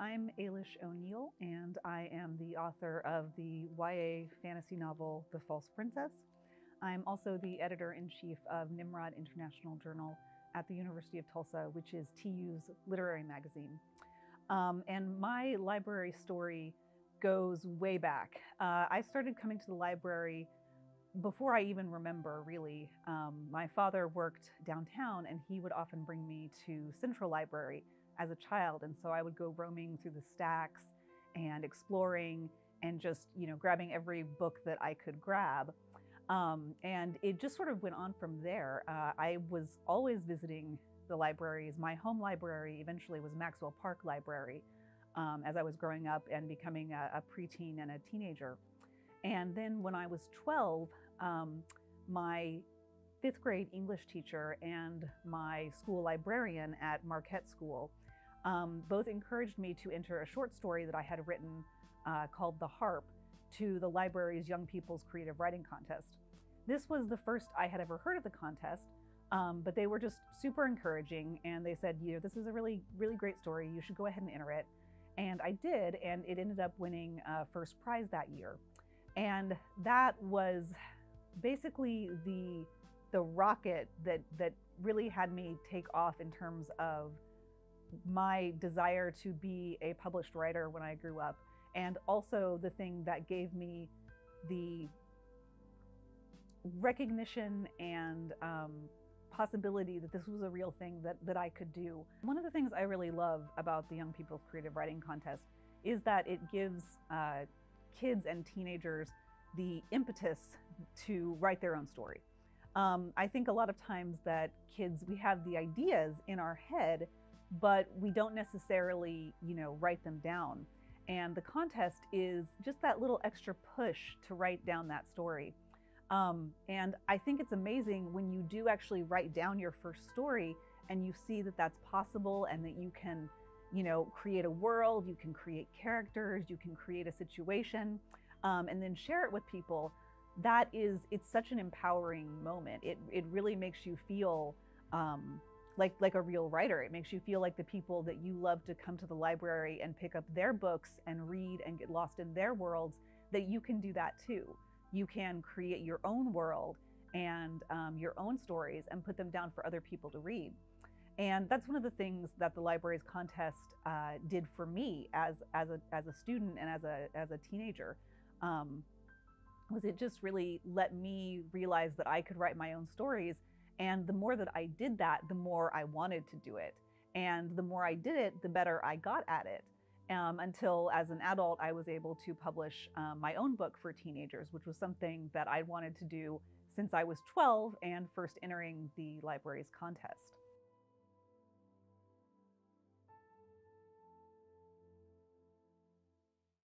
I'm Eilis O'Neal, and I am the author of the YA fantasy novel, The False Princess. I'm also the editor-in-chief of Nimrod International Journal at the University of Tulsa, which is TU's literary magazine. And my library story goes way back. I started coming to the library before I even remember, really. My father worked downtown, and he would often bring me to Central Library as a child. And so I would go roaming through the stacks and exploring and just, grabbing every book that I could grab. And it just sort of went on from there. I was always visiting the libraries. My home library eventually was Maxwell Park Library as I was growing up and becoming a preteen and a teenager. And then when I was 12, my fifth grade English teacher and my school librarian at Marquette School both encouraged me to enter a short story that I had written called The Harp to the library's Young People's Creative Writing Contest. This was the first I had ever heard of the contest, but they were just super encouraging, and they said, this is a really, really great story. You should go ahead and enter it. And I did, and it ended up winning first prize that year. And that was basically the rocket that really had me take off in terms of my desire to be a published writer when I grew up, and also the thing that gave me the recognition and possibility that this was a real thing that I could do. One of the things I really love about the Young People's Creative Writing Contest is that it gives kids and teenagers the impetus to write their own story. I think a lot of times that kids, we have the ideas in our head, but we don't necessarily, write them down. And the contest is just that little extra push to write down that story. And I think it's amazing when you do actually write down your first story and you see that that's possible and that you can, create a world, you can create characters, you can create a situation, and then share it with people. It's such an empowering moment. It really makes you feel like a real writer. It makes you feel like the people that you love to come to the library and pick up their books and read and get lost in their worlds, that you can do that too. You can create your own world and your own stories and put them down for other people to read. And that's one of the things that the library's contest did for me as a student and as a teenager. Was it just really let me realize that I could write my own stories. And the more that I did that, the more I wanted to do it. And the more I did it, the better I got at it. Until as an adult, I was able to publish my own book for teenagers, which was something that I wanted to do since I was 12 and first entering the library's contest.